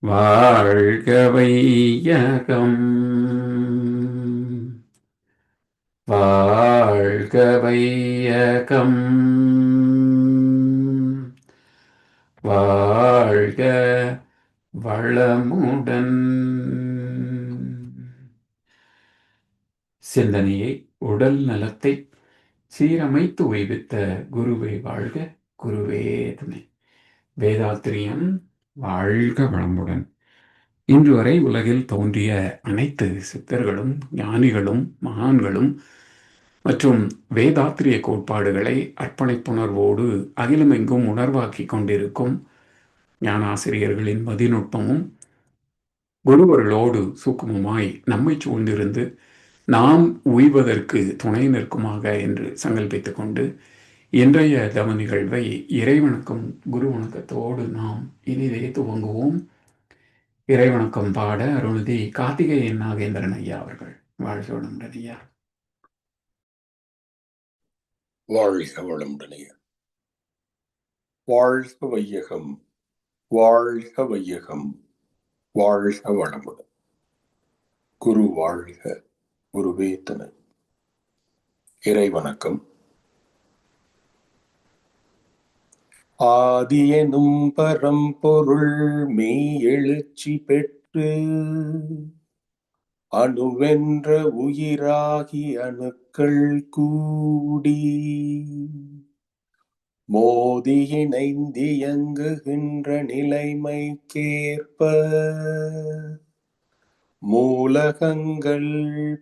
வாழ்க வையகம், வாழ்க வையகம், வாழ்க வளமுடன். சிந்தனையை, உடல் நலத்தை சீரமைத்து உய்வித்த குருவே வாழ்க, குருவே துணை. வேதாத்திரியம் வாழ்க வளமுடன். இன்று வரை உலகில் தோன்றிய அனைத்து சித்தர்களும் ஞானிகளும் மகான்களும் மற்றும் வேதாத்திரிய கோட்பாடுகளை அர்ப்பணிப்புணர்வோடு அகிலமெங்கும் உணர்வாக்கி கொண்டிருக்கும் ஞானாசிரியர்களின் மதிநுட்பமும் குருவர்களோடு சூக்குமமாய் நம்மை சூழ்ந்திருந்து நாம் உய்வதற்கு துணை நிற்குமாக என்று சங்கல்பித்துக் கொண்டு இன்றைய தவ நிகழ்வை இறைவணக்கம் குரு வணக்கத்தோடு நாம் இனிதே துவங்குவோம். இறைவணக்கம் பாட அருள்தி கார்த்திகேயன் நாகேந்திரன் ஐயா அவர்கள். வாழ்க வளமுடன் ஐயா. வாழ்க வளமுடன் ஐயா. வாழ்க வையகம், வாழ்க வையகம், வாழ்க வளமுடன். குரு வாழ்க, குருவே துணை. இறைவணக்கம். ஆதியெனும் பரம்பொருள் மெய் எழுச்சி பெற்று அணுவென்ற உயிராகி அணுக்கள் கூடி மோதி இணைந்தியங்குகின்ற நிலைமைக்கேற்ப மூலகங்கள்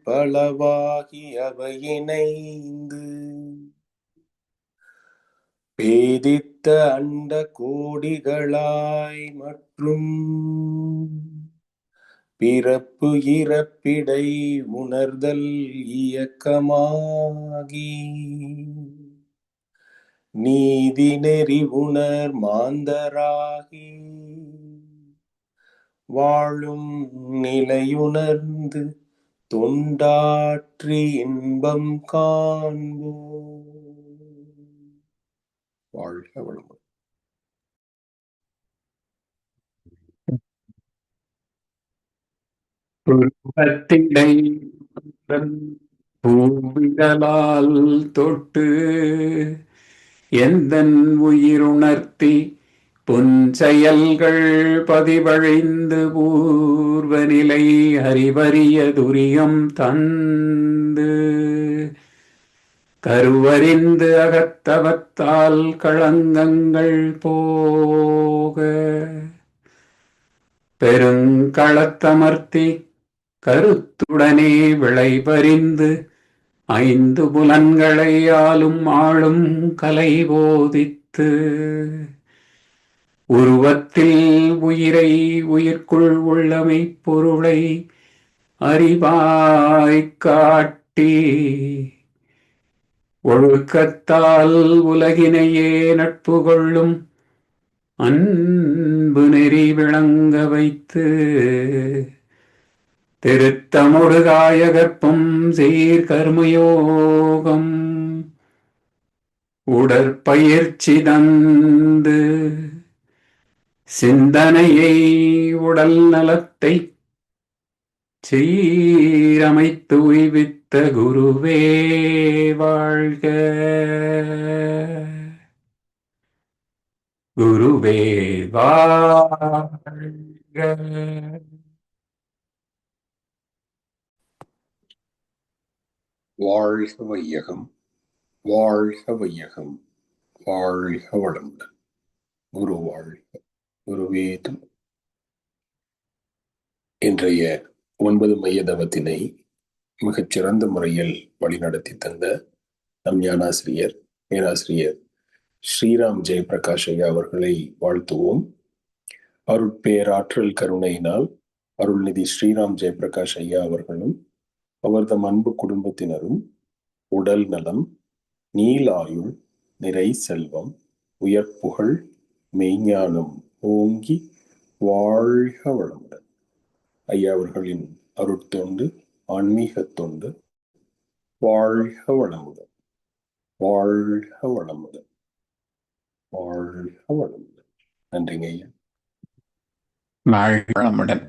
பலவாகி அவை இணைந்து பேதித்த அண்ட கோடிகளாய் மற்றும் பிறப்பு இறப்பிடை உணர்தல் இயக்கமாகி நீதி நெறி உணர் மாந்தராகி வாழும் நிலையுணர்ந்து தொண்டாற்றி இன்பம் காண்போம். வாழ்க வளமுடன். பூவிரலால் தொட்டு எந்தன் உயிருணர்த்தி புஞ்செயல்கள் பதிவழிந்து பூர்வ நிலை அறிவறிய துரியம் தந்து கருவறிந்து அகத்தவத்தால் களங்கங்கள் போக பெருங்களத்தமர்த்தி கருத்துடனே விளைபறிந்து ஐந்து புலன்களை ஆளும் ஆளும் கலை போதித்து உருவத்தில் உயிரை உயிர்க்குள் உள்ளமை பொருளை அறிவாய்க் காட்டி ஒழுக்கத்தால் உலகினையே நட்பு கொள்ளும் அன்பு நெறி விளங்க வைத்து திருத்தமுடு காயகற்பம் சீர்கர்மயோகம் உடற்பயிற்சி தந்து சிந்தனையை உடல் நலத்தை சீரமைத்து உய்வித்த குருவே வாழ்க, குருவே வாழ்க. வாழ்க வையகம், வாழ்க வையகம், வாழ்க வளமுடன். குரு வாழ்க, குருவே துணை. இன்றைய 9 மைய தவத்தினை மிகச்சிறந்த முறையில் வழிநடத்தி தந்த நம் ஞானாசிரியர் பேராசிரியர் ஸ்ரீராம் ஜெயபிரகாஷ் ஐயா அவர்களை வாழ்த்துவோம். அருட்பேராற்றல் கருணையினால் அருள்நிதி ஸ்ரீராம் ஜெயபிரகாஷ் ஐயா அவர்களும் அவர்தம் அன்பு குடும்பத்தினரும் உடல் நலம், நீலாயுள், நிறை செல்வம், உயர்ப்புகழ், மெய்ஞானம் ஓங்கி வாழ்க வளமுடன். ஐயா அவர்களின் அருட்தொண்டு, ஆன்மீக தொண்டு வாழ்க வளமுடன், வாழ்க வளமுடன், வாழ்க வளமுடன். நன்றிங்க ஐயா. வாழ்க வளமுடன்.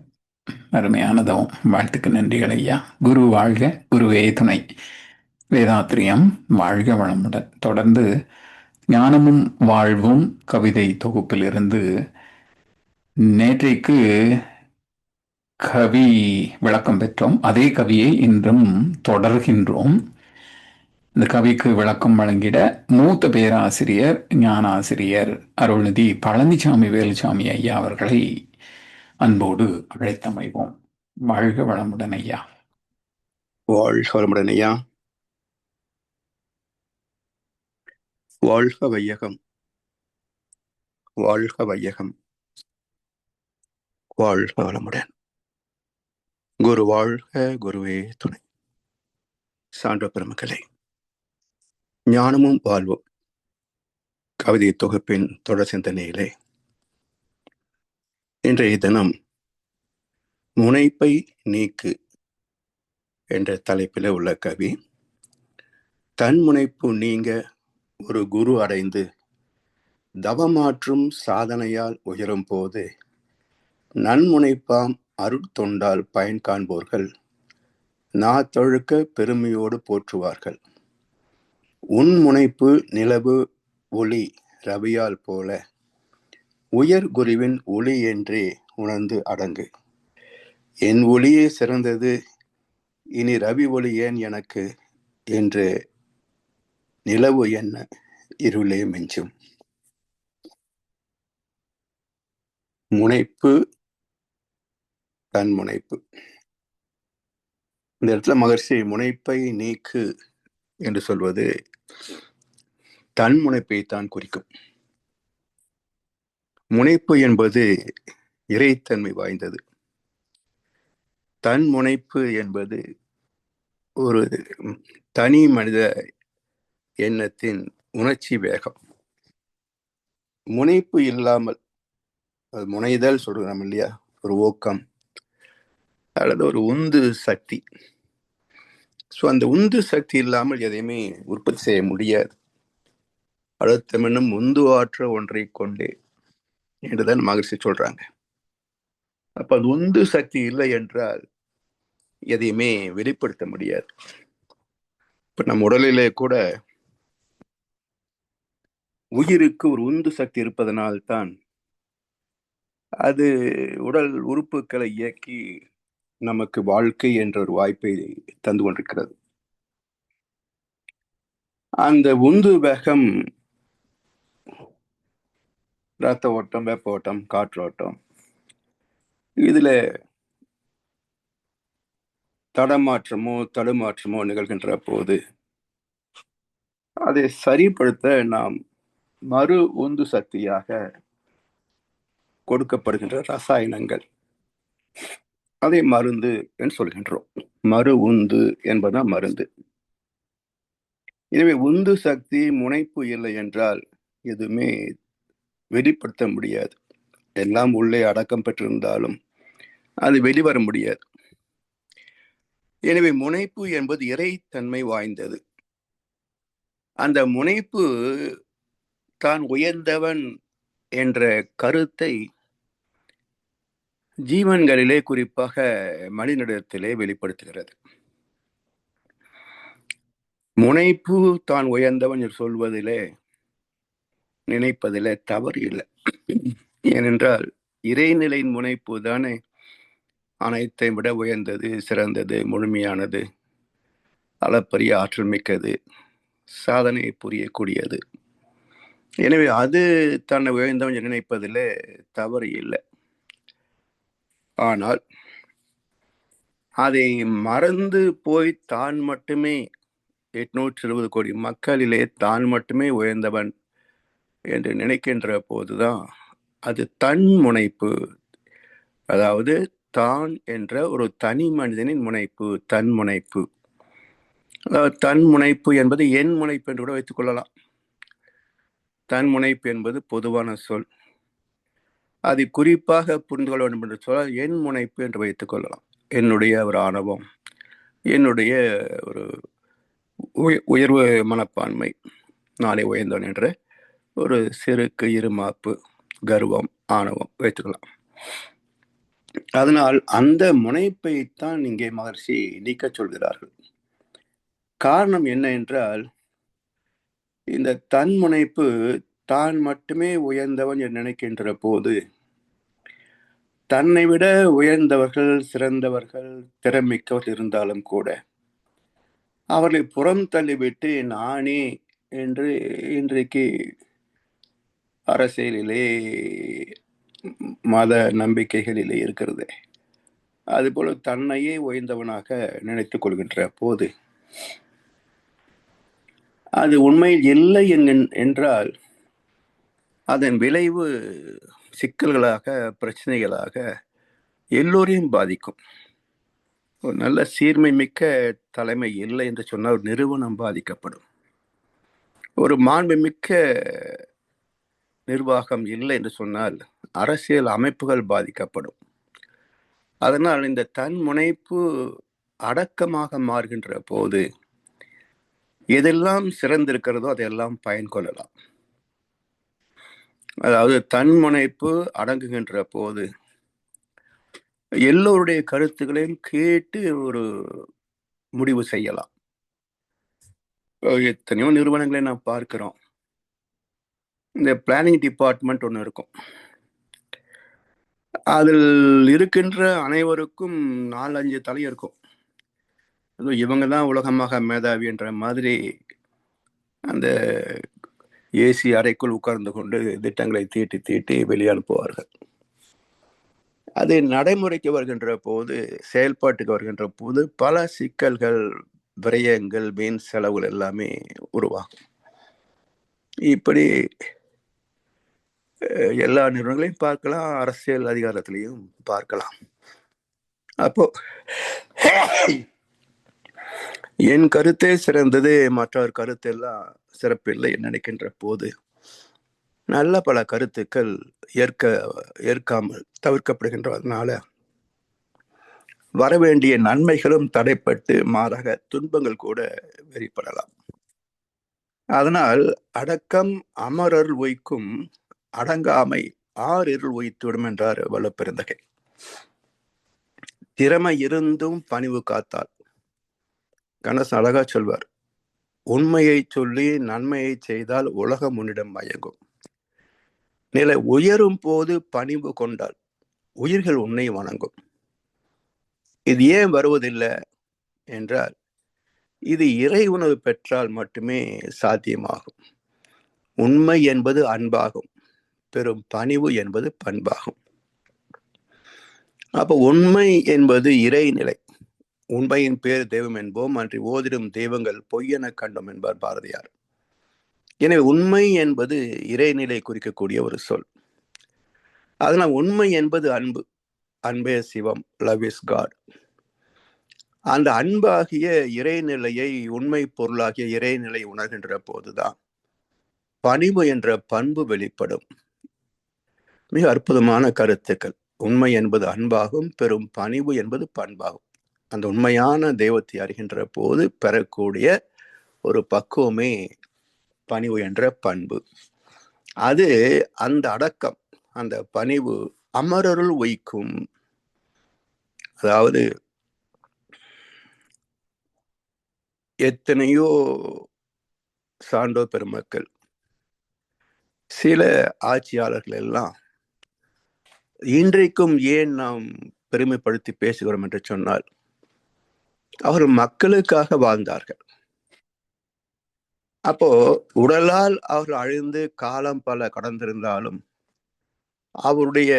அருமையானதும் வாழ்த்துக்கு நன்றிகள் ஐயா. குரு வாழ்க, குருவே துணை. வேதாத்திரியம் வாழ்க வளமுடன். தொடர்ந்து ஞானமும் வாழ்வும் கவிதை தொகுப்பிலிருந்து நேற்றைக்கு கவி விளக்கம் பெற்றோம். அதே கவியை இன்றும் தொடர்கின்றோம். இந்த கவிக்கு விளக்கம் வழங்கிட மூத்த பேராசிரியர் ஞானாசிரியர் அருள்நிதி பழனிசாமி வேலுசாமி ஐயா அவர்களை அன்போடு அழைத்தமைவோம். வாழ்க வளமுடன் ஐயா. வாழ்க வளமுடன் ஐயா. வாழ்க வையகம், வாழ்க வையகம், வாழ்க வளமுடன். குரு வாழ்க, குருவே துணை. சான்ற பெருமக்களே, ஞானமும் வாழ்வும் கவிதை தொகுப்பின் தொடர் சிந்தனையிலே இன்றைய தினம் முனைப்பை நீக்கு என்ற தலைப்பில் உள்ள கவி, தன் முனைப்பு நீங்க ஒரு குரு அடைந்து தவமாற்றும் சாதனையால் உயரும் போது நன்முனைப்பாம் அருட்தொண்டால் பயன் காண்போர்கள் நாத்தொழுக்க பெருமையோடு போற்றுவார்கள். உன் முனைப்பு நிலவு ஒளி ரவியால் போல உயர் குருவின் ஒளி என்றே உணர்ந்து அடங்கு. என் ஒளியே சிறந்தது, இனி ரவி ஒளி ஏன் எனக்கு என்று நிலவு என்ன இருளே மிஞ்சும். முனைப்பு, தன் முனைப்பு. இந்த இடத்துல மகர்ஷி முனைப்பை நீக்கு என்று சொல்வது தன் முனைப்பை தான் குறிக்கும். முனைப்பு என்பது இறைத்தன்மை வாய்ந்தது. தன் முனைப்பு என்பது ஒரு தனி மனித எண்ணத்தின் உணர்ச்சி வேகம். முனைப்பு இல்லாமல், அது முனைதல் சொல்றோம் இல்லையா, ஒரு ஊக்கம் அல்லது ஒரு உந்து சக்தி. ஸோ அந்த உந்து சக்தி இல்லாமல் எதையுமே உற்பத்தி செய்ய முடியாது. அழுத்தமென்னும் உந்து ஆற்ற ஒன்றை கொண்டே என்றுதான் மகிழ்ச்சி சொல்றாங்க. அப்ப அது உந்து சக்தி இல்லை என்றால் எதையுமே வெளிப்படுத்த முடியாது. இப்ப நம் உடலிலே கூட உயிருக்கு ஒரு உந்து சக்தி இருப்பதனால்தான் அது உடல் உறுப்புகளை இயக்கி நமக்கு வாழ்க்கை என்ற ஒரு வாய்ப்பை தந்து கொண்டிருக்கிறது. அந்த உந்து வேகம் இரத்த ஓட்டம், வெப்ப ஓட்டம், காற்றோட்டம், இதுல தடமாற்றமோ தடுமாற்றமோ நிகழ்கின்ற போது அதை சரிப்படுத்த நாம் மறு உந்து சக்தியாக கொடுக்கப்படுகின்ற ரசாயனங்கள், அதை மருந்து என்று சொல்கின்றோம். மறு உந்து என்பதுதான் மருந்து. எனவே உந்து சக்தி முனைப்பு இல்லை என்றால் எதுவுமே வெளிப்படுத்த முடியாது. எல்லாம் உள்ளே அடக்கம் பெற்றிருந்தாலும் அது வெளிவர முடியாது. எனவே முனைப்பு என்பது இறைத்தன்மை வாய்ந்தது. அந்த முனைப்பு தான் உயர்ந்தவன் என்ற கருத்தை ஜீவன்களிலே, குறிப்பாக மனிதனிடத்திலே வெளிப்படுத்துகிறது. முனைப்பு தான் உயர்ந்தவன் என்று சொல்வதிலே, நினைப்பதிலே தவறு இல்லை. ஏனென்றால் இறைநிலையின் முனைப்பு தானே அனைத்தை விட உயர்ந்தது, சிறந்தது, முழுமையானது, அளப்பரிய ஆற்றல் மிக்கது, சாதனை புரியக்கூடியது. எனவே அது தன்னை உயர்ந்தவன் நினைப்பதிலே தவறு இல்லை. ஆனால் அதை மறந்து போய் தான் மட்டுமே 820 கோடி மக்களிலே தான் மட்டுமே உயர்ந்தவன் என்று நினைக்கின்ற போதுதான் அது தன் முனைப்பு. அதாவது தான் என்ற ஒரு தனி மனிதனின் முனைப்பு, தன் முனைப்பு. அதாவது தன் முனைப்பு என்பது என் முனைப்பு என்று கூட வைத்துக் கொள்ளலாம். தன் முனைப்பு என்பது பொதுவான சொல். அதை குறிப்பாக புரிந்து கொள்ள வேண்டும் என்று சொன்னால் என் முனைப்பு என்று வைத்துக் கொள்ளலாம். என்னுடைய ஒரு ஆணவம், என்னுடைய ஒரு உயர்வு மனப்பான்மை, நானே உயர்ந்தவன் என்ற ஒரு செருக்கு, இருமாப்பு, கர்வம், ஆணவம் வைத்துக்கலாம். அதனால் அந்த முனைப்பைத்தான் இங்கே மகர்ஷி நீக்க சொல்கிறார்கள். காரணம் என்ன என்றால், இந்த தன் முனைப்பு தான் மட்டுமே உயர்ந்தவன் என்று நினைக்கின்ற போது, தன்னை விட உயர்ந்தவர்கள், சிறந்தவர்கள், திறமிக்கவர்கள் இருந்தாலும் கூட அவர்களை புறம் தள்ளிவிட்டு நானே என்று இன்றைக்கு அரசியலிலே, மத நம்பிக்கைகளிலே இருக்கிறது. அதுபோல தன்னையே உயர்ந்தவனாக நினைத்துக் கொள்கின்ற போது அது உண்மையில் இல்லை என்றால் அதன் விளைவு சிக்கல்களாக, பிரச்சனைகளாக எல்லோரையும் பாதிக்கும். ஒரு நல்ல சீர்மை மிக்க தலைமை இல்லை என்று சொன்னால் ஒரு நிறுவனம் பாதிக்கப்படும். ஒரு மாண்புமிக்க நிர்வாகம் இல்லை என்று சொன்னால் அரசியல் அமைப்புகள் பாதிக்கப்படும். அதனால் இந்த தன் முனைப்பு அடக்கமாக மாறுகின்ற போது எதெல்லாம் சிறந்திருக்கிறதோ அதையெல்லாம் பயன் கொள்ளலாம். அதாவது தன் முனைப்பு அடங்குகின்ற போது எல்லோருடைய கருத்துக்களையும் கேட்டு ஒரு முடிவு செய்யலாம். எத்தனையோ நிறுவனங்களை நாம் பார்க்கிறோம். இந்த பிளானிங் டிபார்ட்மெண்ட் ஒன்று இருக்கும். அதில் இருக்கின்ற அனைவருக்கும் 4-5 தலை இருக்கும். இவங்க தான் உலகமாக மேதாவி என்ற மாதிரி அந்த ஏசி அறைக்குள் உட்கார்ந்து கொண்டு திட்டங்களை தீட்டி வெளியே அனுப்புவார்கள். அது நடைமுறைக்கு வருகின்ற போது, செயல்பாட்டுக்கு வருகின்ற போது பல சிக்கல்கள், விரயங்கள், வீண் செலவுகள் எல்லாமே உருவாகும். இப்படி எல்லா நிறுவனங்களையும் பார்க்கலாம், அரசியல் அதிகாரத்திலையும் பார்க்கலாம். அப்போ என் கருத்தே சிறந்தது, மற்றவர் கருத்தெல்லாம் சிறப்பில்லை நினைக்கின்ற போது நல்ல பல கருத்துக்கள் ஏற்காமல் தவிர்க்கப்படுகின்றதுனால வரவேண்டிய நன்மைகளும் தடைப்பட்டு மாறாக துன்பங்கள் கூட வெளிப்படலாம். அதனால் அடக்கம் அமரர் உய்க்கும், அடங்காமை ஆறிருள் உய்த்துவிடும் என்றார் வள்ளுவப்பெருந்தகை. திறமை இருந்தும் பணிவு காத்தால், கணேசன் அழகா சொல்வார், உண்மையை சொல்லி நன்மையை செய்தால் உலகம் உன்னிடம் மயங்கும். நிலை உயரும் போது பணிவு கொண்டால் உயிர்கள் உன்னை வணங்கும். இது ஏன் வருவதில்லை என்றால், இது இறை உணவு பெற்றால் மட்டுமே சாத்தியமாகும். உண்மை என்பது அன்பாகும், பெரும் பணிவு என்பது பண்பாகும். அப்ப உண்மை என்பது இறைநிலை. உண்மையின் பேர் தெய்வம் என்போம், அன்றி ஓதிடும் தெய்வங்கள் பொய்யென கண்டோம் என்பார் பாரதியார். எனவே உண்மை என்பது இறைநிலை குறிக்கக்கூடிய ஒரு சொல். அதனால் உண்மை என்பது அன்பு. அன்பே சிவம், லவ் இஸ் காட். அந்த அன்பாகிய இறைநிலையை, உண்மை பொருளாகிய இறைநிலை உணர்கின்ற போதுதான் பணிவு என்ற பண்பு வெளிப்படும். மிக அற்புதமான கருத்துக்கள். உண்மை என்பது அன்பாகும், பெரும் பணிவு என்பது பண்பாகும். அந்த உண்மையான தெய்வத்தை அறிகின்ற போது பெறக்கூடிய ஒரு பக்குவமே பணிவு என்ற பண்பு. அது அந்த அடக்கம், அந்த பணிவு அமரருள் உய்க்கும். அதாவது எத்தனையோ சான்றோர் பெருமக்கள், சில ஆட்சியாளர்கள் எல்லாம் இன்றைக்கும் ஏன் நாம் பெருமைப்படுத்தி பேசுகிறோம் என்று சொன்னால், அவர்கள் மக்களுக்காக வாழ்ந்தார்கள். அப்போ உடலால் அவர்கள் அழிந்து காலம் பல கடந்திருந்தாலும் அவருடைய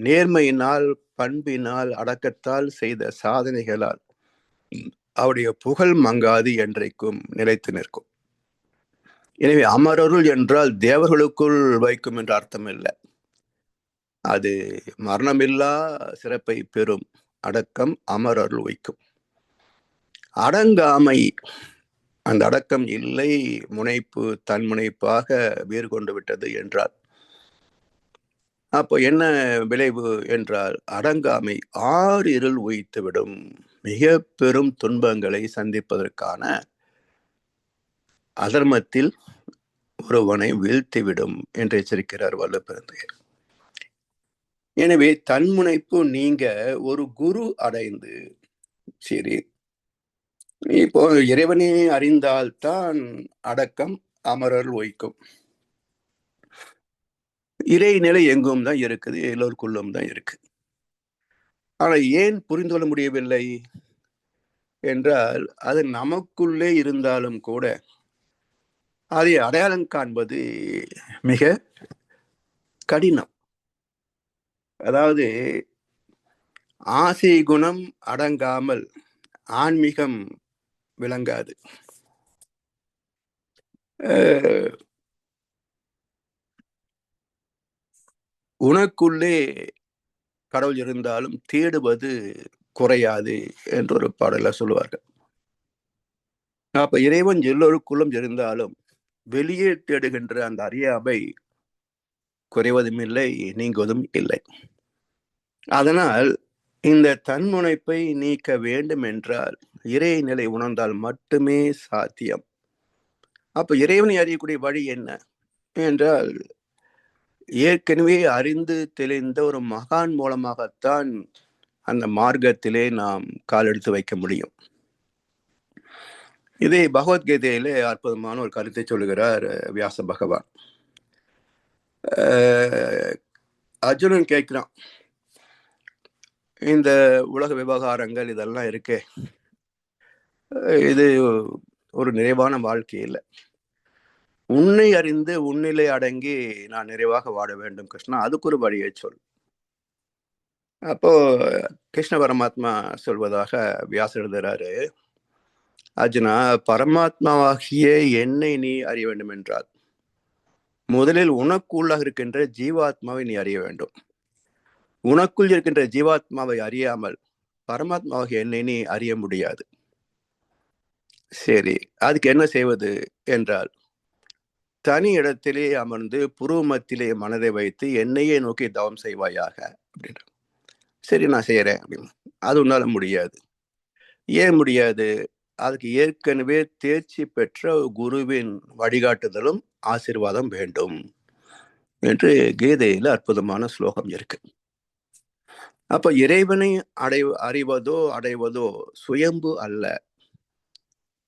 நேர்மையினால், பண்பினால், அடக்கத்தால் செய்த சாதனைகளால் அவருடைய புகழ் மங்காது என்றைக்கும் நிலைத்து நிற்கும். எனவே அமரருள் என்றால் தேவர்களுக்குள் வைக்கும் என்ற அர்த்தம் இல்லை. அது மரணமில்லா சிறப்பை பெறும் அடக்கம் அமரருள் வைக்கும். அடங்காமை, அந்த அடக்கம் இல்லை, முனைப்பு தன் முனைப்பாக வேறு கொண்டு விட்டது என்றால் அப்போ என்ன விளைவு என்றால், அடங்காமை ஆறிருள் உய்த்துவிடும், மிக பெரும் துன்பங்களை சந்திப்பதற்கான அதர்மத்தில் ஒருவனை வீழ்த்திவிடும் என்று எச்சரிக்கிறார் வள்ளுவப்பெருந்தகை. எனவே தன்முனைப்பு நீங்க ஒரு குரு அடைந்து, சரி, இப்போ இறைவனை அறிந்தால்தான் அடக்கம் அமரர் ஒய்க்கும். இறைநிலை எங்கும் தான் இருக்குது, எல்லோருக்குள்ளும் தான் இருக்கு. ஆனா ஏன் புரிந்து கொள்ள முடியவில்லை என்றால், அது நமக்குள்ளே இருந்தாலும் கூட அதை அடையாளம் காண்பது மிக கடினம். அதாவது ஆசை குணம் அடங்காமல் ஆன்மீகம் விளங்காது. உனக்குள்ளே கடவுள் இருந்தாலும் தேடுவது குறையாது என்று ஒரு பாடல சொல்லுவார்கள். அப்ப இறைவன் எல்லோருக்குள்ளும் இருந்தாலும் வெளியே தேடுகின்ற அந்த அறியாமை குறைவதும் இல்லை, நீங்குவதும் இல்லை. அதனால் இந்த தன்முனைப்பை நீக்க வேண்டும் என்றால் இறைநிலை உணர்ந்தால் மட்டுமே சாத்தியம். அப்ப இறைவனை அறியக்கூடிய வழி என்ன என்றால், ஏற்கனவே அறிந்து தெளிந்த ஒரு மகான் மூலமாகத்தான் அந்த மார்க்கத்திலே நாம் காலெடுத்து வைக்க முடியும். இதை பகவத்கீதையிலே அற்புதமான ஒரு கருத்தை சொல்லுகிறார் வியாச பகவான். அர்ஜுனன் கேட்கிறான், இந்த உலக விவகாரங்கள் இதெல்லாம் இருக்கே, இது ஒரு நிறைவான வாழ்க்கை இல்லை. உன்னை அறிந்து உன்னிலை அடங்கி நான் நிறைவாக வாழ வேண்டும் கிருஷ்ணா, அதுக்கு ஒரு வழியை சொல். அப்போ கிருஷ்ண பரமாத்மா சொல்வதாக வியாசர் எழுதுகிறாரு, அர்ஜுனா, பரமாத்மாவாகிய என்னை நீ அறிய வேண்டும் என்றால் முதலில் உனக்குள்ளாக இருக்கின்ற ஜீவாத்மாவை நீ அறிய வேண்டும். உனக்குள் இருக்கின்ற ஜீவாத்மாவை அறியாமல் பரமாத்மாவாகிய என்னை நீ அறிய முடியாது. சரி, அதுக்கு என்ன செய்வது என்றால், தனி இடத்திலே அமர்ந்து புருவமத்திலே மனதை வைத்து என்னையே நோக்கி தவம் செய்வாயாக அப்படின்ற. சரி, நான் செய்யறேன் அப்படின்னு. அது உன்னால முடியாது. ஏன் முடியாது? அதுக்கு ஏற்கனவே தேர்ச்சி பெற்ற குருவின் வழிகாட்டுதலும் ஆசீர்வாதம் வேண்டும் என்று கீதையில அற்புதமான ஸ்லோகம் இருக்கு. அப்ப இறைவனை அறிவதோ அடைவதோ சுயம்பு அல்ல,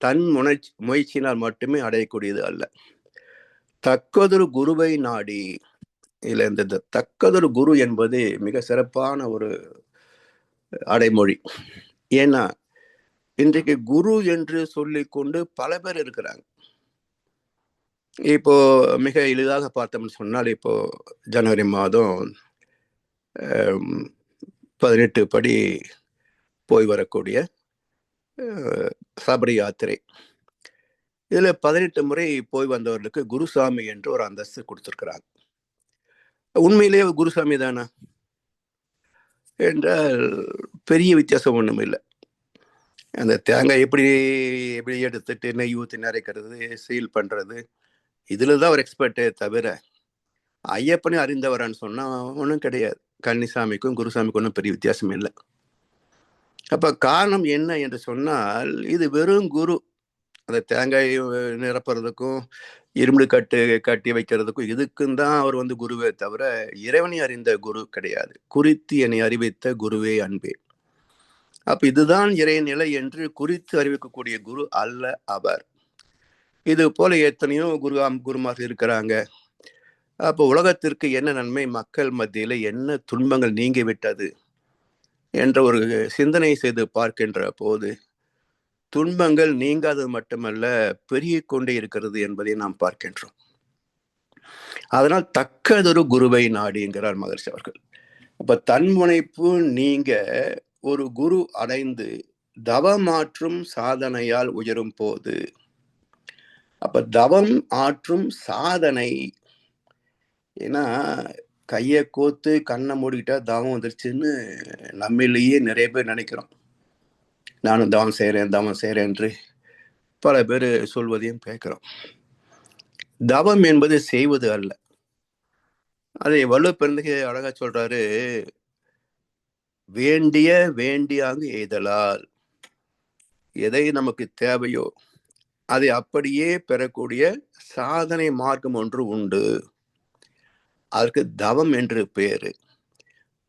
தன் முயற்சியினால் மட்டுமே அடையக்கூடியது அல்ல. தக்கதொரு குருவை நாடி. இல்ல, இந்த தக்கதொரு குரு என்பது மிக சிறப்பான ஒரு அடைமொழி. ஏன்னா இன்றைக்கு குரு என்று சொல்லிக்கொண்டு பல பேர் இருக்கிறாங்க. இப்போ மிக எளிதாக பார்த்தோம்னு சொன்னால், இப்போ ஜனவரி மாதம் 18 படி போய் வரக்கூடிய சபரி யாத்திரை, இதுல 18 முறை போய் வந்தவர்களுக்கு குருசாமி என்று ஒரு அந்தஸ்து கொடுத்திருக்கிறாங்க. உண்மையிலேயே குருசாமி தானா என்றால் பெரிய வித்தியாசம் ஒண்ணும் இல்லை. அந்த தேங்காய் எப்படி எப்படி எடுத்துட்டு நெய் ஊற்றி நிறைக்கிறது, சீல் பண்றது, இதுலதான் ஒரு எக்ஸ்பர்ட்டே தவிர ஐயப்பனை அறிந்தவரான்னு சொன்னா ஒன்றும் கிடையாது. கன்னிசாமிக்கும் குருசாமிக்கும் ஒன்றும் பெரிய வித்தியாசம் இல்லை. அப்ப காரணம் என்ன என்று சொன்னால், இது வெறும் குரு. அந்த தேங்காய் நிரப்புறதுக்கும் இரும்பு கட்டி வைக்கிறதுக்கும் இதுக்கும் தான் அவர் குருவே தவிர இறைவனை அறிந்த குரு கிடையாது. குறித்து என்னை அறிவித்த குருவே அன்பே. அப்ப இதுதான் இறைநிலை என்று குறித்து அறிவிக்கக்கூடிய குரு அல்ல அவர். இது போல எத்தனையோ குருமார்கள் இருக்கிறாங்க. அப்போ உலகத்திற்கு என்ன நன்மை, மக்கள் மத்தியில என்ன துன்பங்கள் நீங்கி விட்டது என்ற ஒரு சிந்தனை செய்து பார்க்கின்ற போது துன்பங்கள் நீங்காதது மட்டுமல்ல, பெருகிக் கொண்டே இருக்கிறது என்பதை நாம் பார்க்கின்றோம். அதனால் தக்கதொரு குருவை நாடிங்கிறார் மகர்ஷி அவர்கள். அப்ப தன்முனைப்பு நீங்க ஒரு குரு அடைந்து தவமாற்றும் சாதனையால் உயரும் போது, அப்ப தவம் ஆற்றும் சாதனை, ஏன்னா கையை கோத்து கண்ணை மூடிக்கிட்டா தவம் வந்துருச்சுன்னு நம்மிலேயே நிறைய பேர் நினைக்கிறோம். நானும் தவம் செய்கிறேன் என்று பல பேர் சொல்வதையும் கேட்கிறோம். தவம் என்பது செய்வது அல்ல. அதை வள்ளுவ பெருந்தகை அழகா சொல்றாரு, வேண்டியாங்கு எய்தலால். எதை நமக்கு தேவையோ அதை அப்படியே பெறக்கூடிய சாதனை மார்க்கம் ஒன்று உண்டு. அதற்கு தவம் என்று பேரு.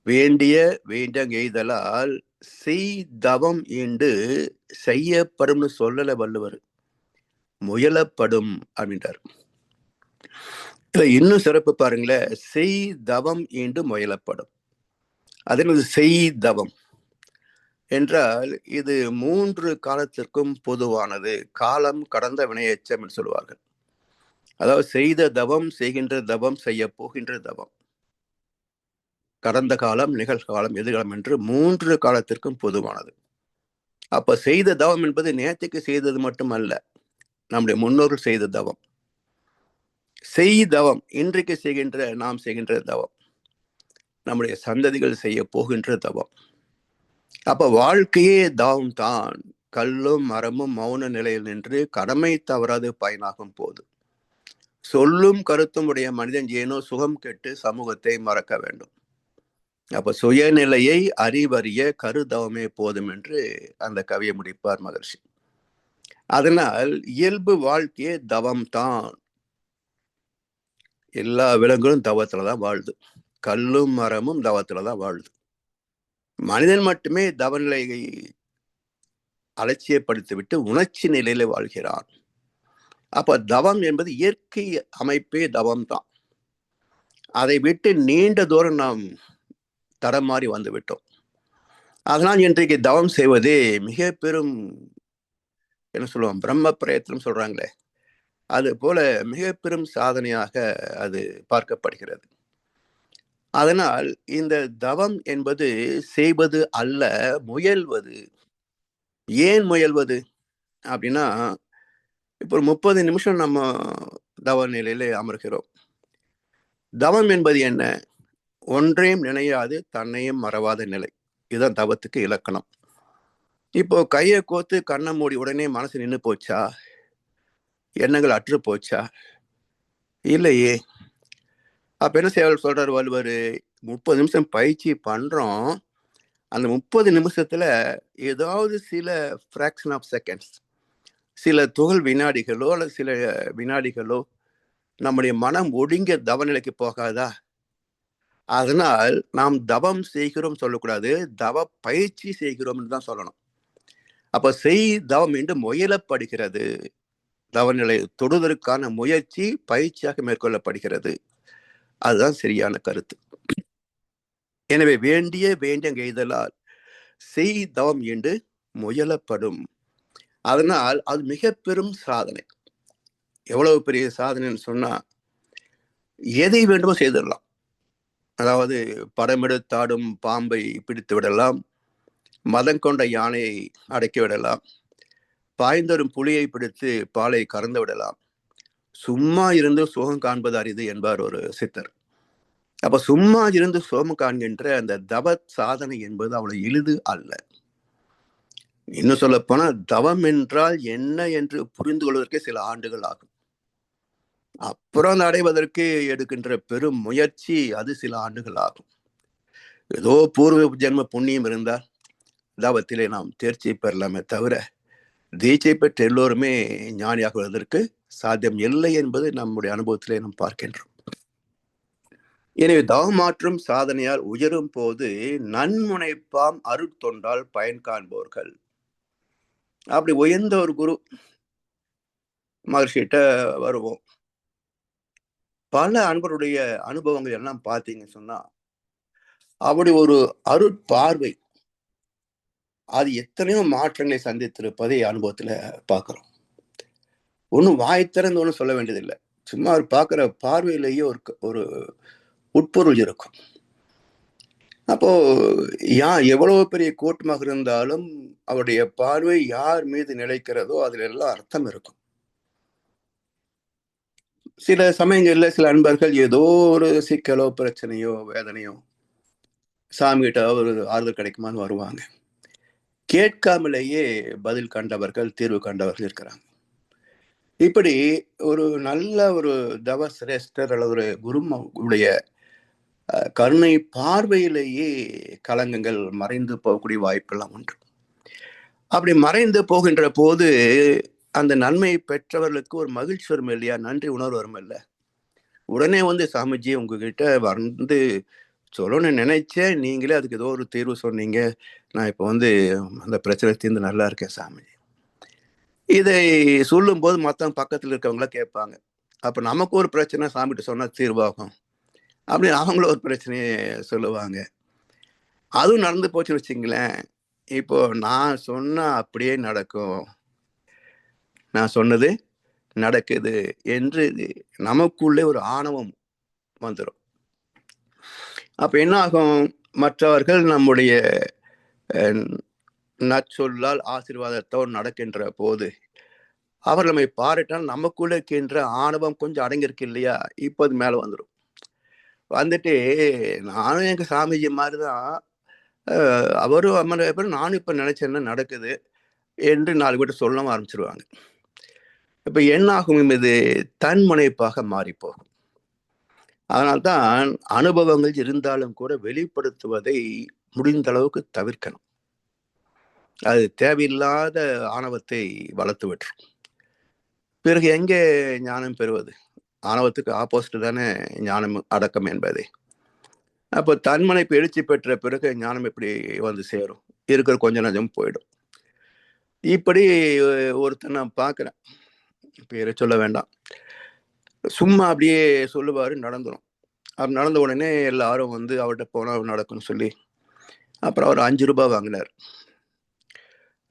வேண்டிய வேண்டங் எய்தலால் செய் தவம் ஈண்டு செய்யப்படும்னு சொல்லல வள்ளுவர், முயலப்படும் அப்படின்றார். இதுல இன்னும் சிறப்பு பாருங்களேன், செய் தவம் ஈண்டு முயலப்படும். அது செய் தவம் என்றால் இது 3 காலத்திற்கும் பொதுவானது. காலம் கடந்த வினையெச்சம் என்று சொல்வார்கள். அதாவது செய்த தவம், செய்கின்ற தவம், செய்ய போகின்ற தவம், கடந்த காலம், நிகழ்காலம், எதிர்காலம் என்று 3 காலத்திற்கும் பொதுவானது. அப்ப செய்த தவம் என்பது நேற்றுக்கு செய்தது மட்டுமல்ல, நம்முடைய முன்னோர்கள் செய்த தவம். செய் தவம் இன்றைக்கு செய்கின்ற, நாம் செய்கின்ற தவம், நம்முடைய சந்ததிகள் செய்ய போகின்ற தவம். அப்ப வாழ்க்கையே தவம் தான். கல்லும் மரமும் மௌன நிலையில் நின்று கடமை தவறாது பயனாகும் போது சொல்லும் கருத்தும் உடைய மனிதன் ஏனோ சுகம் கெட்டு சமூகத்தை மறக்க வேண்டும். அப்ப சுயநிலையை அறிவறிய கருதவமே போதும் என்று அந்த கவியை முடிப்பார் மகர்ஷி. அதனால் இயல்பு வாழ்க்கையே தவம் தான். எல்லா விலங்குகளும் தவத்துலதான் வாழுது, கல்லும் மரமும் தவத்துலதான் வாழுது. மனிதன் மட்டுமே தவநிலையை அலட்சியப்படுத்திவிட்டு உணர்ச்சி நிலையில வாழ்கிறான். அப்ப தவம் என்பது இயற்கை அமைப்பே தவம் தான். அதை விட்டு நீண்ட தூரம் நாம் தரம் மாறி வந்து விட்டோம். அதனால் இன்றைக்கு தவம் செய்வதே மிக பெரும், என்ன சொல்லுவோம், பிரம்ம பிரயத்தனம் சொல்றாங்களே, அது போல மிக பெரும் சாதனையாக அது பார்க்கப்படுகிறது. அதனால் இந்த தவம் என்பது செய்வது அல்ல, முயல்வது. ஏன் முயல்வது அப்படின்னா, இப்போ 30 நிமிஷம் நம்ம தவ நிலையில அமர்கிறோம். தவம் என்பது என்ன? ஒன்றையும் நினையாது தன்னையும் மறவாத நிலை. இதுதான் தவத்துக்கு இலக்கணம். இப்போ கையை கோத்து கண்ணை மூடி உடனே மனசு நின்று போச்சா? எண்ணங்கள் அற்று போச்சா? இல்லையே. அப்ப என்ன செய்ய சொல்றாரு வள்ளுவர்? 30 நிமிஷம் பயிற்சி பண்றோம். அந்த 30 நிமிஷத்துல ஏதாவது சில ஃப்ராக்ஷன் ஆஃப் செகண்ட்ஸ், சில துகள் வினாடிகளோ அல்லது சில வினாடிகளோ நம்முடைய மனம் ஒடுங்கிய தவநிலைக்கு போகாதா? அதனால் நாம் தவம் செய்கிறோம் சொல்லக்கூடாது, தவ பயிற்சி செய்கிறோம் தான் சொல்லணும். அப்ப செய் தவம் என்று முயலப்படுகிறது. தவநிலை தொடுவதற்கான முயற்சி பயிற்சியாக மேற்கொள்ளப்படுகிறது. அதுதான் சரியான கருத்து. எனவே வேண்டிய வேண்டிய எய்தலால் செய் தவம் என்று முயலப்படும். அதனால் அது மிக பெரும் சாதனை. எவ்வளவு பெரிய சாதனைன்னு சொன்னா, எதை வேண்டுமோ செய்திடலாம். அதாவது படமெடுத்தாடும் பாம்பை பிடித்து விடலாம், மதம் கொண்ட யானையை அடக்கி விடலாம், பாய்ந்தரும் புலியை பிடித்து பாலை கறந்து விடலாம். சும்மா இருந்து சுகம் காண்பது அரிது என்பார் ஒரு சித்தர். அப்ப சும்மா இருந்து சுகம் காண்கின்ற அந்த தவ சாதனை என்பது அவ்வளவு எளிது அல்ல. இன்னும் சொல்ல போனா தவம் என்றால் என்ன என்று புரிந்து கொள்வதற்கே சில ஆண்டுகள் ஆகும். அப்புறம் அதை அடைவதற்கு எடுக்கின்ற பெரும் முயற்சி அது சில ஆண்டுகள் ஆகும். ஏதோ பூர்வ ஜென்ம புண்ணியம் இருந்தால் தவத்திலே நாம் தேர்ச்சி பெறலாமே தவிர தீட்சை பெற்ற எல்லோருமே ஞானியாகுவதற்கு சாத்தியம் இல்லை என்பது நம்முடைய அனுபவத்திலே நாம் பார்க்கின்றோம். எனவே தவமாற்றும் சாதனையால் உயரும் போது நன்முனைப்பாம் அருட்தொண்டால் பயன் காண்பவர்கள். அப்படி உயர்ந்த ஒரு குரு மகர்ஷிட்ட வருவோம். பல அன்பருடைய அனுபவங்கள் எல்லாம் பார்த்தீங்கன்னு சொன்னா, அப்படி ஒரு அருட்பார்வை அது எத்தனையோ மாற்றங்களை சந்தித்திருப்பதை அனுபவத்துல பார்க்கிறோம். ஒன்றும் வாய் திறந்து ஒன்றும் சொல்ல வேண்டியதில்லை. சும்மா அவர் பார்க்குற பார்வையிலேயே ஒரு உட்பொருள் இருக்கும். அப்போ எவ்வளவு பெரிய கூட்டமாக இருந்தாலும் அவருடைய பார்வை யார் மீது நிலைக்கிறதோ அதுல எல்லாம் அர்த்தம் இருக்கும். சில சமயங்கள்ல சில அன்பர்கள் ஏதோ ஒரு சிக்கலோ பிரச்சனையோ வேதனையோ சாமி கிட்ட ஒரு ஆறுதல் கிடைக்குமான்னு வருவாங்க. கேட்காமலேயே பதில் கண்டவர்கள், தீர்வு கண்டவர்கள் இருக்கிறாங்க. இப்படி ஒரு நல்ல ஒரு தவ சிரேஷ்டர் அல்லது ஒரு குருவுடைய கருணை பார்வையிலேயே களங்கங்கள் மறைந்து போகக்கூடிய வாய்ப்பெல்லாம் உண்டு. அப்படி மறைந்து போகின்ற போது அந்த நன்மை பெற்றவர்களுக்கு ஒரு மகிழ்ச்சி வரும் இல்லையா, நன்றி உணர்வு வரும் இல்ல. உடனே வந்து சாமிஜி உங்ககிட்ட வந்து சொல்லணும்னு நினைச்சேன், நீங்களே அதுக்கு ஏதோ ஒரு தீர்வு சொன்னீங்க. நான் இப்போ அந்த பிரச்சனை தீர்ந்து நல்லா இருக்கேன் சாமி. இதை சொல்லும்போது மற்றவங்க பக்கத்தில் இருக்கவங்களாம் கேட்பாங்க, அப்போ நமக்கு ஒரு பிரச்சனை சாமிகிட்ட சொன்னால் தீர்வாகும் அப்படின்னு அவங்களும் ஒரு பிரச்சனையை சொல்லுவாங்க. அதுவும் நடந்து போச்சுன்னு வச்சுங்களேன். இப்போ நான் சொன்னா அப்படியே நடக்கும், நான் சொன்னது நடக்குது என்று நமக்குள்ளே ஒரு ஆணவம் வந்துடும். அப்ப என்ன ஆகும்? மற்றவர்கள் நம்முடைய நற்சொல்லால் ஆசீர்வாதத்தோடு நடக்கின்ற போது அவர் நம்மை பாராட்டால் நமக்குள்ள இருக்கின்ற ஆணவம் கொஞ்சம் அடங்கியிருக்கு இல்லையா, இப்போ அது மேலே வந்துடும். வந்துட்டு நானும் எங்க சாமிஜி மாதிரிதான், அவரும் அம்மன் நானும் இப்போ நினைச்சேன்னா நடக்குது என்று 4 பேர் சொல்லவும் ஆரம்பிச்சிருவாங்க. இப்ப என்ன ஆகும்? இது தன்முனைப்பாக மாறி போகும். அதனால்தான் அனுபவங்கள் இருந்தாலும் கூட வெளிப்படுத்துவதை முடிந்த அளவுக்கு தவிர்க்கணும். அது தேவையில்லாத ஆணவத்தை வளர்த்து விட்டுரும். பிறகு எங்கே ஞானம் பெறுவது? ஆணவத்துக்கு ஆப்போசிட் தானே ஞானம், அடக்கம் என்பதே. அப்போ தன்முனைப்பு எழுச்சி பெற்ற பிறகு ஞானம் எப்படி வந்து சேரும்? இருக்கிற கொஞ்சம் நஞ்சம் போயிடும். இப்படி ஒருத்தர் நான் பார்க்குறேன், பேரை சொல்ல வேண்டாம், சும்மா அப்படியே சொல்லுவாரு, நடந்துடும். அவர் நடந்த உடனே எல்லாரும் அவர்கிட்ட போனால் நடக்கும்னு சொல்லி அப்புறம் அவர் 5 ரூபாய் வாங்கினார்.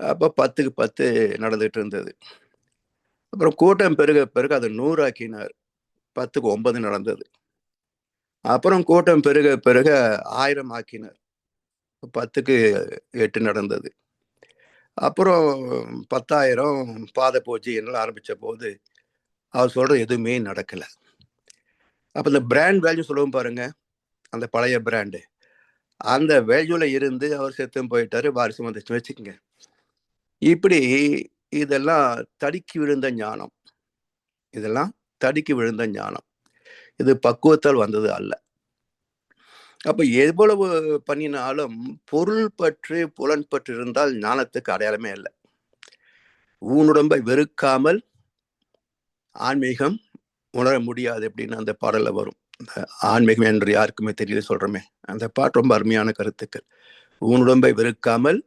அப்போ 10க்கு 10 நடந்துட்டு இருந்தது. அப்புறம் கூட்டம் பெருக பெருக அதை 100 ஆக்கினார். 10க்கு 9 நடந்தது. அப்புறம் கூட்டம் பெருக பெருக 1000 ஆக்கினார். 10க்கு 8 நடந்தது. அப்புறம் 10,000 பாத பூஜை எல்லாம் ஆரம்பிச்ச போது அவர் சொல்ற எதுவுமே நடக்கல. அப்ப இந்த பிராண்ட் வேல்யூ சொல்லுவோம் பாருங்க, அந்த பழைய பிராண்டு, அந்த வேல்யூல இருந்து அவர் செத்தும் போயிட்டாரு, வாரிசு வந்துச்சு வச்சுக்கோங்க. இப்படி இதெல்லாம் தடுக்கி விழுந்த ஞானம். இதெல்லாம் தடுக்கி விழுந்த ஞானம். இது பக்குவத்தால் வந்தது அல்ல. அப்ப எவ்வளவு பண்ணினாலும் பொருள் பற்று புலன் பற்று இருந்தால் ஞானத்துக்கு அடையாளமே இல்லை. ஊனுடம்பை வெறுக்காமல் ஆன்மீகம் உணர முடியாது அப்படின்னு அந்த பாடல்ல வரும். ஆன்மீகம் என்று யாருக்குமே தெரியல சொல்றோமே, அந்த பாட்டு ரொம்ப அருமையான கருத்துக்கள். ஊனுடம்பை வெறுக்காமல்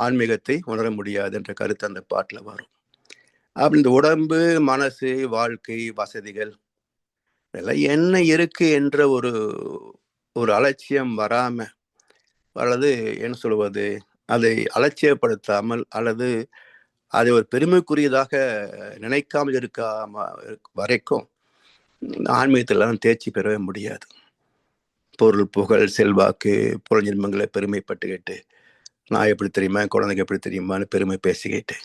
ஆன்மீகத்தை உணர முடியாது என்ற கருத்து அந்த பாட்டுல வரும். அப்படி இந்த உடம்பு, மனசு, வாழ்க்கை, வசதிகள் இதெல்லாம் என்ன இருக்கு என்ற ஒரு அலட்சியம் வராம, அல்லது என்ன சொல்வது, அதை அலட்சியப்படுத்தாமல் அல்லது அதை ஒரு பெருமைக்குரியதாக நினைக்காமல் இருக்காம வரைக்கும் ஆன்மீகத்திலாம் தேர்ச்சி பெறவே முடியாது. பொருள், புகழ், செல்வாக்கு, புலஞ்சின்மங்களை பெருமைப்பட்டுக்கிட்டு, நான் எப்படி தெரியுமா, குழந்தைக்கு எப்படி தெரியுமான்னு பெருமை பேசிக்கிட்டு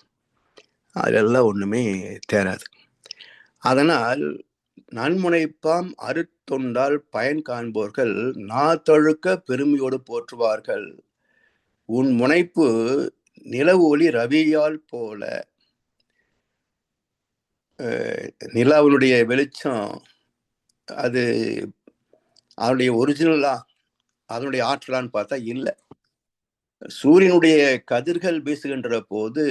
அதெல்லாம் ஒண்ணுமே தேராது. அதனால் நன்முனைப்பாம் அருத்தொண்டால் பயன் காண்போர்கள் நாத்தழுக்க பெருமையோடு போற்றுவார்கள். உன் முனைப்பு நிலவு ஒளி ரவியால் போல. நிலாவினுடைய வெளிச்சம் அது அதனுடைய ஒரிஜினலா, அதனுடைய ஆற்றலான்னு பார்த்தா இல்லை. சூரியனுடைய கதிர்கள் வீசுகின்ற போது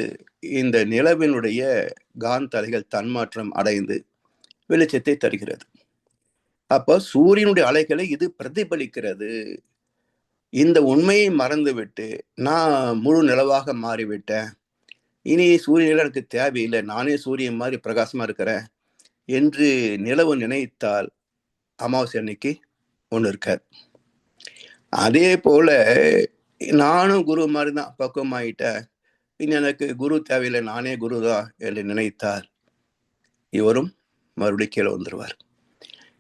இந்த நிலவினுடைய காந்த அலைகள் தன்மாற்றம் அடைந்து வெளிச்சத்தை தருகிறது. அப்ப சூரியனுடைய அலைகளை இது பிரதிபலிக்கிறது. இந்த உண்மையை மறந்துவிட்டு நான் முழு நிலவாக மாறிவிட்டேன், இனி சூரியன் எனக்கு தேவையில்லை, நானே சூரியன் மாதிரி பிரகாசமா இருக்கிறேன் என்று நிலவு நினைத்தால் அமாவாசை அன்னைக்கு ஒண்ணு இருக்காது. அதே போல நானும் குரு மாதிரி தான் பக்குவமாயிட்டேன், இனி எனக்கு குரு தேவையில்லை, நானே குருதான் என்று நினைத்தால் இவரும் மறுபடியும் கீழே வந்துருவார்.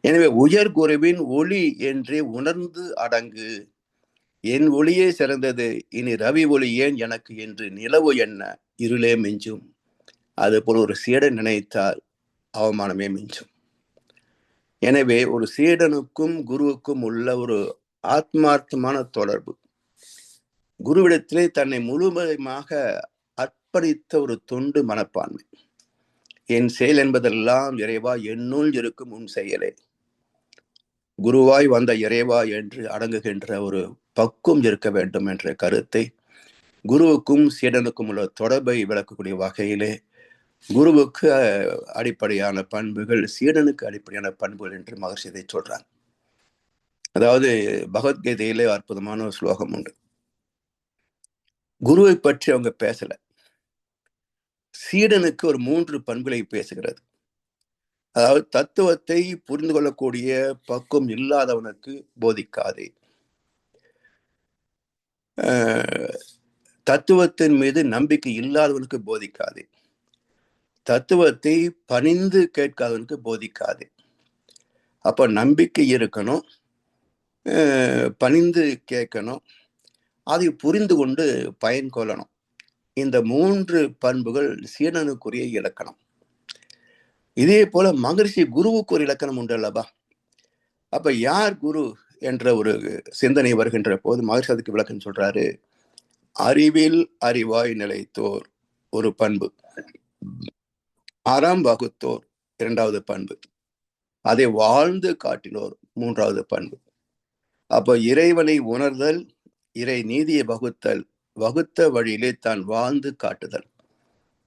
எனவே உயர் குருவின் ஒளி என்றே உணர்ந்து அடங்கு. என் ஒளியே சிறந்தது, இனி ரவி ஒளி ஏன் எனக்கு என்று நிலவு என்ன இருளே மிஞ்சும். அது போல ஒரு சீடன் நினைத்தால் அவமானமே மிஞ்சும். எனவே ஒரு சீடனுக்கும் குருவுக்கும் உள்ள ஒரு ஆத்மார்த்தமான தொடர்பு, குருவிடத்திலே தன்னை முழுமையாக அர்ப்பணித்த ஒரு தொண்டு மனப்பான்மை. என் செயல் என்பதெல்லாம் இறைவா என்னுள் இருக்கும் உன் செயலே, குருவாய் வந்த இறைவா என்று அடங்குகின்ற ஒரு பக்குவம் இருக்க வேண்டும் என்ற கருத்தை குருவுக்கும் சீடனுக்கும் உள்ள தொடர்பை விளக்கக்கூடிய வகையிலே குருவுக்கு அடிப்படையான பண்புகள், சீடனுக்கு அடிப்படையான பண்புகள் என்று மகர்ஷி இதை சொல்றாங்க. அதாவது பகவத்கீதையிலே அற்புதமான ஒரு ஸ்லோகம் உண்டு. குருவை பற்றி அவங்க பேசல, சீடனுக்கு ஒரு 3 பண்புகளை பேசுகிறது. அதாவது தத்துவத்தை புரிந்து கொள்ளக்கூடிய பக்குவம் இல்லாதவனுக்கு போதிக்காதே, தத்துவத்தின் மீது நம்பிக்கை இல்லாதவனுக்கு போதிக்காதே, தத்துவத்தை பணிந்து கேட்காதவனுக்கு போதிக்காதே. அப்ப நம்பிக்கை இருக்கணும், பணிந்து கேட்கணும், அதை புரிந்து கொண்டு பயன் கொள்ளணும். இந்த 3 பண்புகள் சீடனுக்குரிய இலக்கணம். இதே போல மகரிஷி குருவுக்கு ஒரு இலக்கணம் உண்டு அல்லவா? அப்ப யார் குரு என்ற ஒரு சிந்தனை வருகின்ற போது மகரிஷி அதுக்கு விளக்கம் சொல்றாரு. அறிவில் அறிவாய் நிலைத்தோர் ஒரு பண்பு, அறம் வகுத்தோர் 2வது பண்பு, அதை வாழ்ந்து காட்டினோர் 3வது பண்பு. அப்ப இறைவனை உணர்தல், இறை நீதியை வகுத்தல், வகுத்த வழியிலே தான் வாழ்ந்து காட்டுதல்,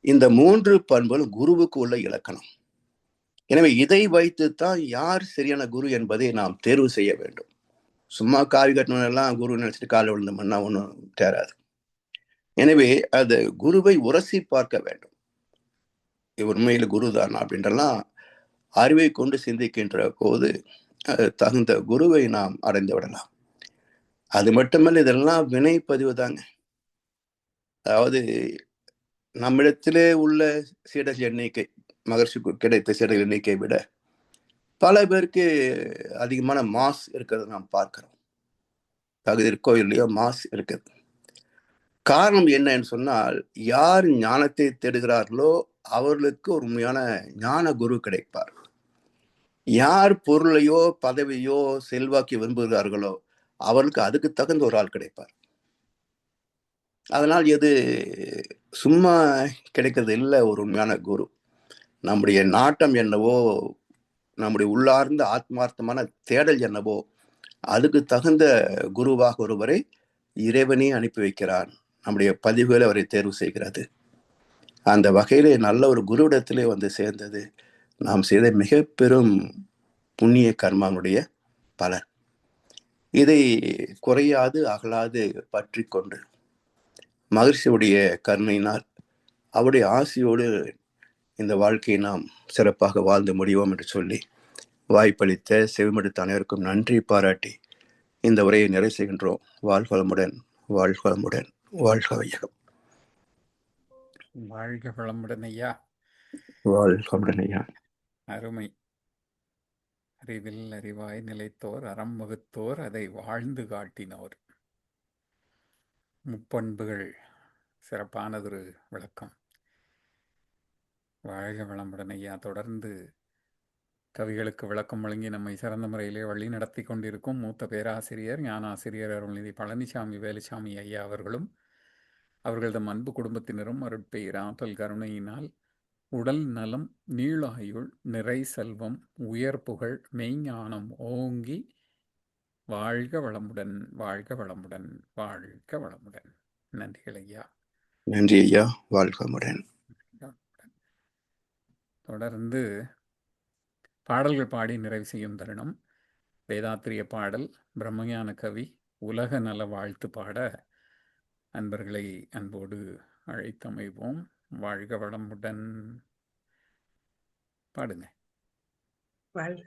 இந்த 3 பண்புகளும் குருவுக்கு உள்ள இலக்கணம். எனவே இதை வைத்துத்தான் யார் சரியான குரு என்பதை நாம் தேர்வு செய்ய வேண்டும். சும்மா காவி கட்டணும் எல்லாம் குரு நினைச்சிட்டு காலை விழுந்தோம்னா ஒன்றும் தேராது. எனவே அது குருவை உரசி பார்க்க வேண்டும். உண்மையில் குருதான் அப்படின்றலாம் அறிவை கொண்டு சிந்திக்கின்ற போது தகுந்த குருவை நாம் அடைந்து விடலாம். அது மட்டுமல்ல, இதெல்லாம் வினை பதிவு தாங்க. அதாவது நம்மிடத்திலே உள்ள சீடர்கள் எண்ணிக்கை, மகர்ஷிக்கு கிடைத்த சீடர்கள் எண்ணிக்கையை விட பல பேருக்கு அதிகமான மாஸ் இருக்கிறத நாம் பார்க்கிறோம். தகுதி இருக்கோ இல்லையோ மாஸ் இருக்குது. காரணம் என்னன்னு சொன்னால், யார் ஞானத்தை தேடுகிறார்களோ அவர்களுக்கு ஒரு உண்மையான ஞான குரு கிடைப்பார். யார் பொருளையோ பதவியோ செல்வாக்கி விரும்புகிறார்களோ அவர்களுக்கு அதுக்கு தகுந்த ஒரு ஆள் கிடைப்பார். அதனால் எது சும்மா கிடைக்கிறது இல்லை ஒரு உண்மையான குரு. நம்முடைய நாட்டம் என்னவோ, நம்முடைய உள்ளார்ந்த ஆத்மார்த்தமான தேடல் என்னவோ, அதுக்கு தகுந்த குருவாக ஒருவரை இறைவனே அனுப்பி வைக்கிறான். நம்முடைய பதிவுகளை அவரை தேர்வு செய்கிறது. அந்த வகையிலே நல்ல ஒரு குருவிடத்திலே வந்து சேர்ந்தது நாம் செய்த மிக பெரும் புண்ணிய கர்மாவுடைய பலன். இதை குறையாது அகலாது பற்றி கொண்டு மகிழ்ச்சியுடைய கருணையினால் அவருடைய ஆசையோடு இந்த வாழ்க்கையை நாம் சிறப்பாக வாழ்ந்து முடிவோம் என்று சொல்லி வாய்ப்பளித்த செவிமடுத்த அனைவருக்கும் நன்றி பாராட்டி இந்த உரையை நிறைவு செய்கின்றோம். வாழ்வளமுடன், வாழ்வளமுடன், வாழ்க வையகம். வாழ்க வளமுடன் ஐயா. வாழ்வளமுடன் ஐயா. அருமை. அறிவில் அறிவாய் நிலைத்தோர், அறம் வகுத்தோர், அதை வாழ்ந்து காட்டினோர். முப்பண்புகள், சிறப்பானதொரு விளக்கம். வாழ்க வளமுடன் ஐயா. தொடர்ந்து கவிகளுக்கு விளக்கம் வழங்கி நம்மை சிறந்த முறையிலே வழி நடத்தி கொண்டிருக்கும் மூத்த பேராசிரியர் ஞானாசிரியர் அருள்நிதி பழனிசாமி வேலுசாமி ஐயா அவர்களும் அவர்களது அன்பு குடும்பத்தினரும் அருட்பெயர் ஆற்றல் கருணையினால் உடல் நலம், நீளாயுள், நிறை செல்வம், உயர் புகழ், மெய்ஞானம் ஓங்கி வாழ்க வளமுடன், வாழ்க வளமுடன், வாழ்க வளமுடன். நன்றிகள் ஐயா. நன்றி ஐயா. வாழ்க வளமுடன். தொடர்ந்து பாடல்கள் பாடி நிறைவு செய்யும் தருணம். வேதாத்திரிய பாடல் பிரம்மஞான கவி உலக நல வாழ்த்து பாட அன்பர்களை அன்போடு அழைத்தமைவோம். வாழ்க வளமுடன். பாடுங்க. வாழ்க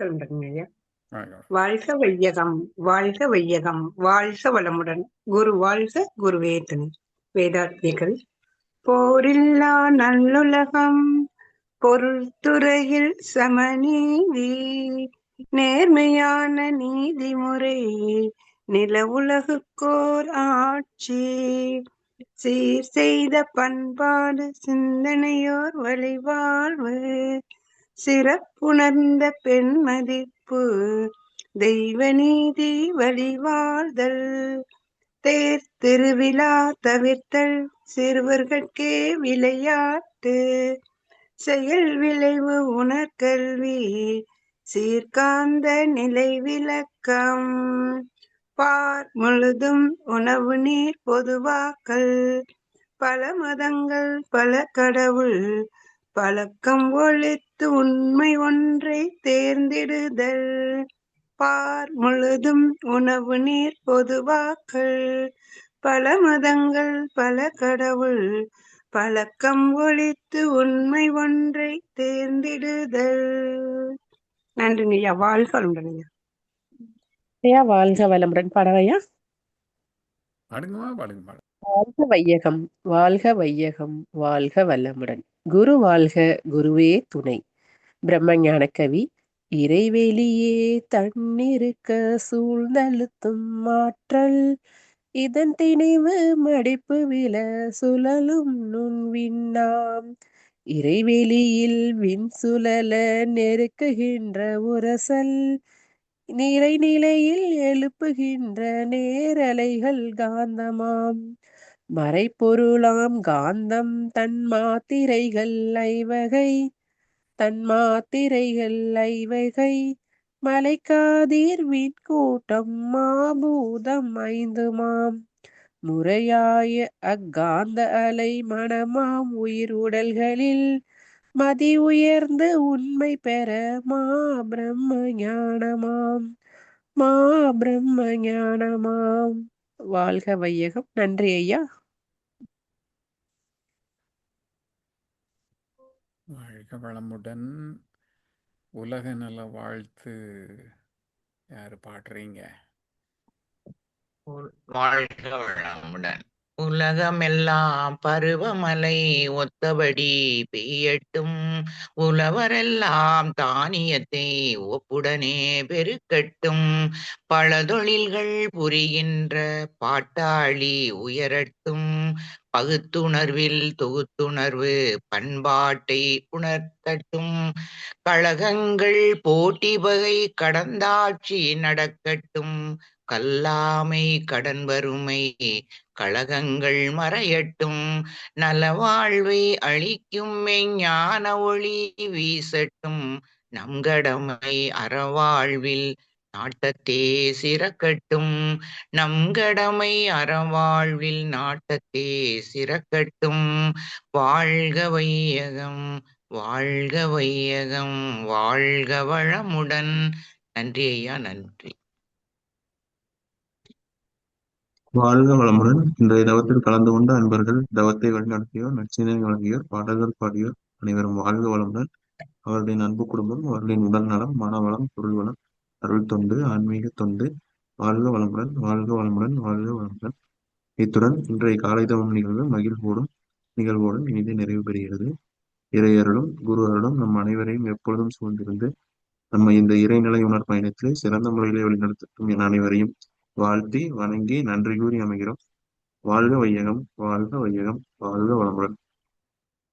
வையகம், வாழ்க வையகம், வாழ்க வளமுடன். குரு வாழ்க, குருவே துணை. வேதாத்திரிகள். போரில்லா நல்லுலகம், பொருள் துறையில் சமநீதி, நேர்மையான நீதிமுறை, நில உலகுக்கோர் ஆட்சி, சீர் செய்த பண்பாடு, சிந்தனையோர் வழிவாழ்வு, சிறப்புணர்ந்த பெண் மதிப்பு, தெய்வ நீதி வழிவாழ்தல், தேர் திருவிழா தவிர்த்தல், சிறுவர்கட்கே விளையாட்டு, செயல் விளைவு உணர்கல்வி, சீர்காந்த நிலை விளக்கம், பார் முழுதும் உணவு நீர் பொதுவாக்கல், பல மதங்கள் பல கடவுள், பழக்கம் ஒழித்து உண்மை ஒன்றை தேர்ந்திடுதல். பார் முழுதும் உணவு நீர் பொதுவாக்கள், பல மதங்கள் பல கடவுள், பழக்கம் ஒழித்து உண்மை ஒன்றை தேர்ந்திடுதல். நன்றி ஐயா. வாழ்க வளமுடன் ஐயா. ஐயா வாழ்க வளமுடன். பாடவையா. பாடுங்கம்மா, பாடுங்க, பாடுங்க. வாழ்க வையகம், வாழ்க வையகம், வாழ்க வளமுடன். குரு வாழ்க, குருவே துணை. பிரம்மஞான கவி. இறைவெளியே தன்னிருக்க சூழ்ந்தழுத்தும் ஆற்றல், இதன் திணிவு மடிப்பு வில சுழலும் நுண்விண்ணாம். இறைவெளியில் விண் சுழல நெருக்குகின்ற உரசல், நிலையில் எழுப்புகின்ற நேரலைகள் காந்தமாம். மறைப்பொருளாம் காந்தம் தன்மாத்திரைகள் ஐவகை, மலைக்காதீர் விண்கூட்டம் மாபூதம் ஐந்துமாம். முறையாய அக்காந்த அலை மனமாம் உயிர் உடல்களில் மதி உயர்ந்து உண்மை பெற மா பிரம்ம ஞானமாம். வாழ்க வையகம். நன்றி ஐயா. வாழ்க வளமுடன். உலக நல வாழ்த்து யாரு பாடுறீங்க? வாழ்க வளமுடன். உலகமெல்லாம் பருவமழை ஒத்தபடி பெய்யட்டும், உழவரெல்லாம் தானியத்தை ஒப்புடனே பெருக்கட்டும், பல தொழில்கள் புரிகின்ற பாட்டாளி உயரட்டும், பகுத்துணர்வில் தொகுத்துணர்வு பண்பாட்டை உணர்த்தட்டும், கழகங்கள் போட்டி பகை கடந்தாட்சி நடக்கட்டும், கல்லாமை கடன் வறுமை கழகங்கள் மறையட்டும், நலவாழ்வை அளிக்கும் மெஞ்ஞான ஒளி வீசட்டும், நம் கடமை அறவாழ்வில் நாட்டத்தே சிறக்கட்டும், நம் கடமை அறவாழ்வில் நாட்டத்தே சிறக்கட்டும். வாழ்க வையகம், வாழ்க வையகம், வாழ்க வளமுடன். நன்றி ஐயா, நன்றி. வாழ்க வளமுடன். இன்றைய தவத்தில் கலந்து கொண்ட அன்பர்கள், தவத்தை வழிநடத்தியோர், நற்சினை வழங்கியோர், பாடல்கள் பாடியோர் அனைவரும் வாழ்க வளமுடன். அவர்களின் அன்பு குடும்பம், அவர்களின் உடல் நலம், மனவளம், பொருள் வளம், அருள் தொண்டு, ஆன்மீக தொண்டு, வாழ்க வளமுடன், வாழ்க வளமுடன், வாழ்க வளமுடன். இத்துடன் இன்றைய காலை தவம் நிகழ்வு நிகழ்வோடும் இனிதே நிறைவு பெறுகிறது. இறையருளும் குரு அருளும் நம் அனைவரையும் எப்பொழுதும் சூழ்ந்திருந்து நம்ம இந்த இறைநிலை உணர் பயணத்திலே சிறந்த முறையிலே வழிநடத்தட்டும் என அனைவரையும் வாழ்த்தி வணங்கி நன்றி கூறி அமைகிறோம். வாழ்க வையகம், வாழ்க வையகம், வாழ்க வளமுடன்.